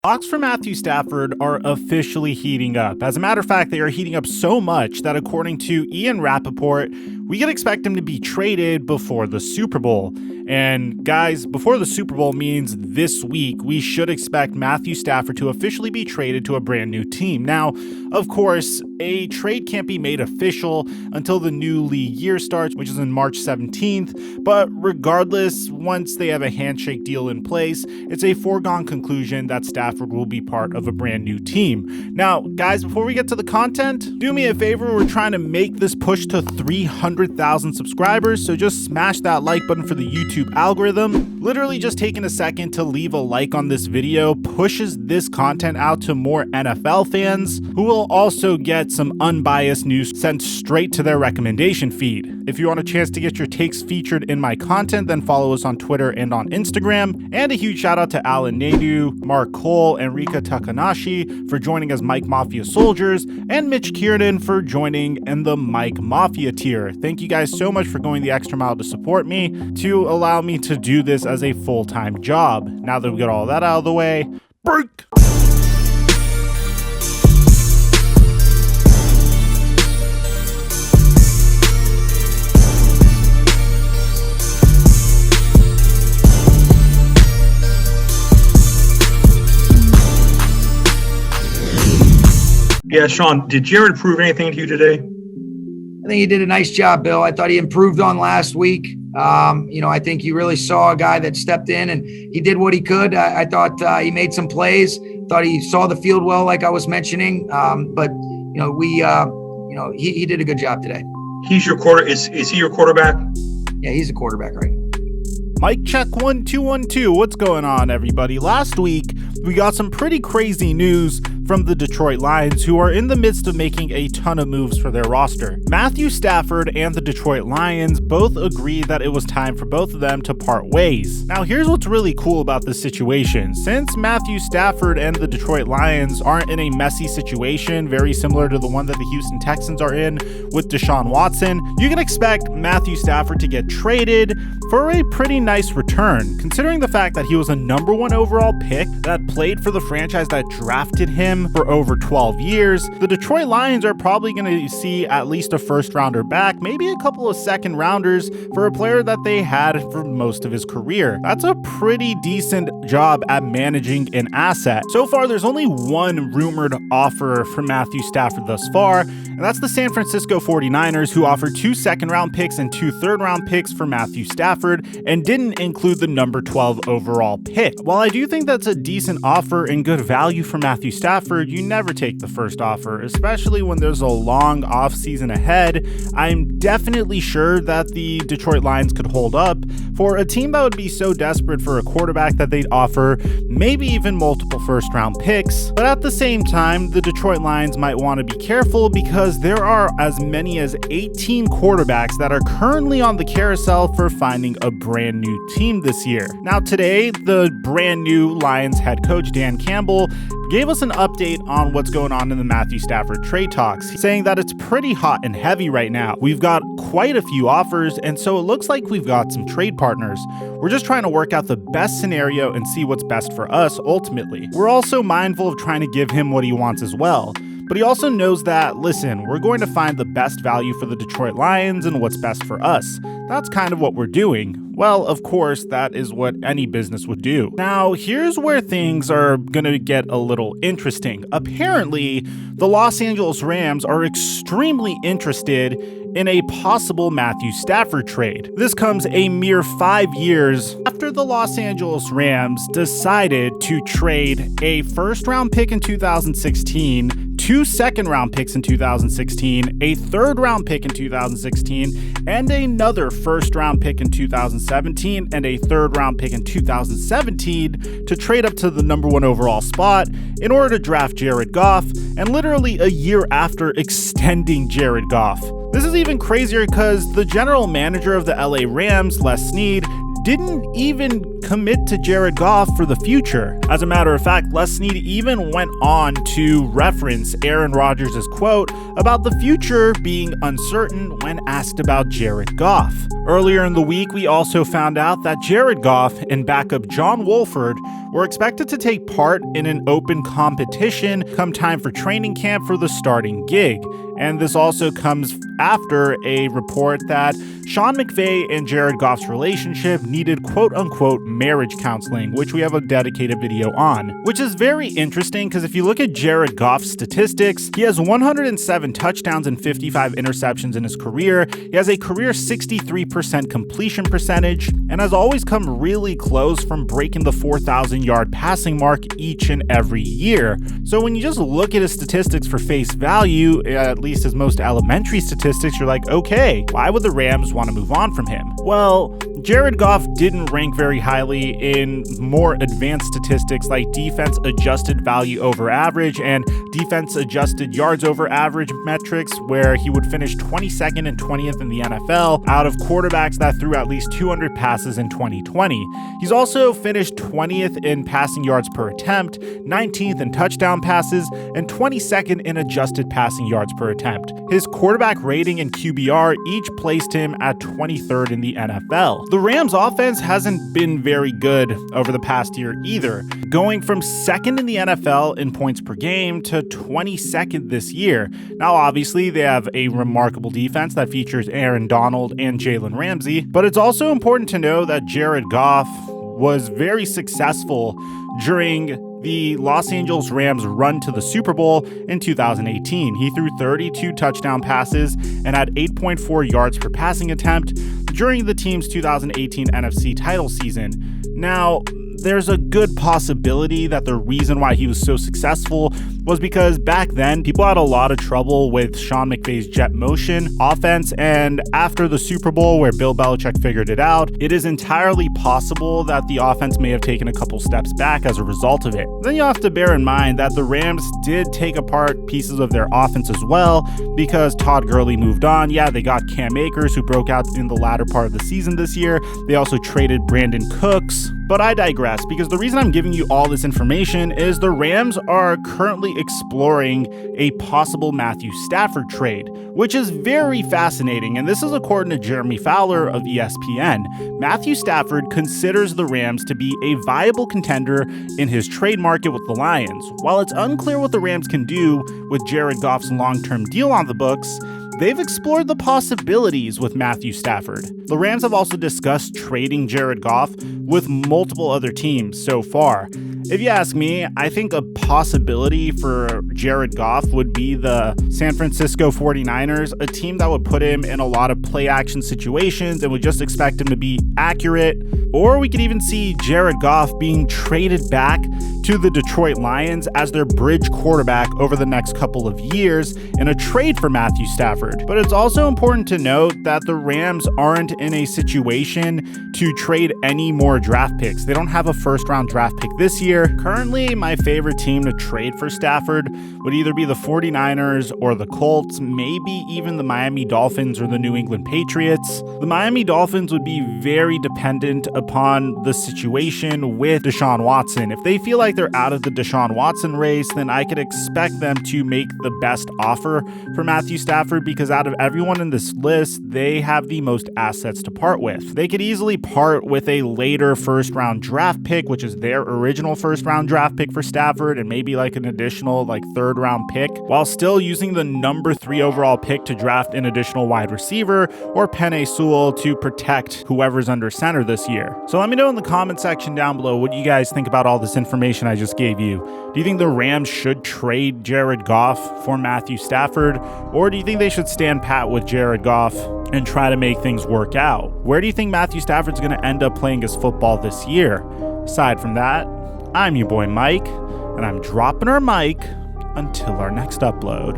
Talks for Matthew Stafford are officially heating up. As a matter of fact, they are heating up so much that according to Ian Rappaport, we can expect him to be traded before the Super Bowl. And guys, before the Super Bowl means this week, we should expect Matthew Stafford to officially be traded to a brand new team. Now, of course, a trade can't be made official until the new league year starts, which is on March 17th. But regardless, once they have a handshake deal in place, it's a foregone conclusion that Stafford will be part of a brand new team. Now, guys, before we get to the content, do me a favor. We're trying to make this push to 300,000 subscribers, so just smash that like button for the YouTube algorithm. Literally just taking a second to leave a like on this video pushes this content out to more NFL fans who will also get some unbiased news sent straight to their recommendation feed. If you want a chance to get your takes featured in my content, then follow us on Twitter and on Instagram. And a huge shout out to Alan Nadu, Mark Cole, and Rika Takanashi for joining as Mike Mafia soldiers, and Mitch Kiernan for joining in the Mike Mafia tier. Thank you guys so much for going the extra mile to support me, to allow me to do this as a full-time job. Now that we got all that out of the way, break! Yeah, Sean, did Jared prove anything to you today? I think he did a nice job, Bill. I thought he improved on last week. I think you really saw a guy that stepped in and he did what he could. I thought he made some plays. Thought he saw the field well, like I was mentioning. He did a good job today. He's your quarter. Is he your quarterback? Yeah, he's a quarterback, right? Mic check 1 2 1 2. What's going on, everybody? Last week, we got some pretty crazy news from the Detroit Lions, who are in the midst of making a ton of moves for their roster. Matthew Stafford and the Detroit Lions both agreed that it was time for both of them to part ways. Now, here's what's really cool about this situation. Since Matthew Stafford and the Detroit Lions aren't in a messy situation, very similar to the one that the Houston Texans are in with Deshaun Watson, you can expect Matthew Stafford to get traded for a pretty nice return, considering the fact that he was a number 1 overall pick that played for the franchise that drafted him for over 12 years. The Detroit Lions are probably going to see at least a first rounder back, maybe a couple of second rounders for a player that they had for most of his career. That's a pretty decent job at managing an asset. So far, there's only one rumored offer for Matthew Stafford thus far, and that's the San Francisco 49ers, who offered 2 second-round picks and 2 third-round picks for Matthew Stafford and didn't include the number 12 overall pick. While I do think that's a decent offer and good value for Matthew Stafford, you never take the first offer, especially when there's a long offseason ahead. I'm definitely sure that the Detroit Lions could hold up for a team that would be so desperate for a quarterback that they'd offer maybe even multiple first-round picks. But at the same time, the Detroit Lions might want to be careful because there are as many as 18 quarterbacks that are currently on the carousel for finding a brand new team this year. Now today, the brand new Lions head coach Dan Campbell gave us an update on what's going on in the Matthew Stafford trade talks, saying that it's pretty hot and heavy right now. We've got quite a few offers, and so it looks like we've got some trade partners. We're just trying to work out the best scenario and see what's best for us ultimately. We're also mindful of trying to give him what he wants as well. But he also knows that, listen, we're going to find the best value for the Detroit Lions and what's best for us. That's kind of what we're doing. Well, of course, that is what any business would do. Now, here's where things are going to get a little interesting. Apparently, the Los Angeles Rams are extremely interested in a possible Matthew Stafford trade. This comes a mere 5 years after the Los Angeles Rams decided to trade a first-round pick in 2016, 2 second-round picks in 2016, a third-round pick in 2016, and another first-round pick in 2017, and a third-round pick in 2017 to trade up to the number 1 overall spot in order to draft Jared Goff, and literally a year after extending Jared Goff. This is even crazier because the general manager of the LA Rams, Les Snead, didn't even commit to Jared Goff for the future. As a matter of fact, Les Snead even went on to reference Aaron Rodgers' quote about the future being uncertain when asked about Jared Goff. Earlier in the week, we also found out that Jared Goff and backup John Wolford were expected to take part in an open competition come time for training camp for the starting gig. And this also comes after a report that Sean McVay and Jared Goff's relationship needed quote-unquote marriage counseling, which we have a dedicated video on. Which is very interesting because if you look at Jared Goff's statistics, he has 107 touchdowns and 55 interceptions in his career. He has a career 63% completion percentage and has always come really close from breaking the 4,000-yard passing mark each and every year. So when you just look at his statistics for face value, at least his most elementary statistics, you're like, okay, why would the Rams want to move on from him? Well, Jared Goff didn't rank very highly in more advanced statistics like defense adjusted value over average and defense adjusted yards over average metrics, where he would finish 22nd and 20th in the NFL out of quarterbacks that threw at least 200 passes in 2020. He's also finished 20th in passing yards per attempt, 19th in touchdown passes, and 22nd in adjusted passing yards per attempt. His quarterback rating and QBR each placed him at 23rd in the NFL. The Rams offense hasn't been very good over the past year either, going from second in the NFL in points per game to 22nd this year. Now, obviously, they have a remarkable defense that features Aaron Donald and Jalen Ramsey, but it's also important to know that Jared Goff was very successful during the Los Angeles Rams' run to the Super Bowl in 2018. He threw 32 touchdown passes and had 8.4 yards per passing attempt during the team's 2018 NFC title season. Now, there's a good possibility that the reason why he was so successful was because back then people had a lot of trouble with Sean McVay's jet motion offense, and after the Super Bowl where Bill Belichick figured it out, it is entirely possible that the offense may have taken a couple steps back as a result of it. Then you have to bear in mind that the Rams did take apart pieces of their offense as well because Todd Gurley moved on. Yeah, they got Cam Akers, who broke out in the latter part of the season this year. They also traded Brandon Cooks. But I digress, because the reason I'm giving you all this information is the Rams are currently exploring a possible Matthew Stafford trade, which is very fascinating. And this is according to Jeremy Fowler of ESPN. Matthew Stafford considers the Rams to be a viable contender in his trade market with the Lions. While it's unclear what the Rams can do with Jared Goff's long-term deal on the books, they've explored the possibilities with Matthew Stafford. The Rams have also discussed trading Jared Goff with multiple other teams so far. If you ask me, I think a possibility for Jared Goff would be the San Francisco 49ers, a team that would put him in a lot of play action situations and would just expect him to be accurate. Or we could even see Jared Goff being traded back to the Detroit Lions as their bridge quarterback over the next couple of years in a trade for Matthew Stafford. But it's also important to note that the Rams aren't in a situation to trade any more draft picks. They don't have a first-round draft pick this year. Currently, my favorite team to trade for Stafford would either be the 49ers or the Colts, maybe even the Miami Dolphins or the New England Patriots. The Miami Dolphins would be very dependent upon the situation with Deshaun Watson. If they feel like they're out of the Deshaun Watson race, then I could expect them to make the best offer for Matthew Stafford, because out of everyone in this list, they have the most assets to part with. They could easily part with a later first-round draft pick, which is their original first-round draft pick for Stafford, and maybe like an additional third-round pick, while still using the number 3 overall pick to draft an additional wide receiver or Penei Sewell to protect whoever's under center this year. So let me know in the comment section down below what you guys think about all this information I just gave you. Do you think the Rams should trade Jared Goff for Matthew Stafford, or do you think they should stand pat with Jared Goff and try to make things work out? Where do you think Matthew Stafford's going to end up playing his football this year? Aside from that, I'm your boy Mike, and I'm dropping our mic until our next upload.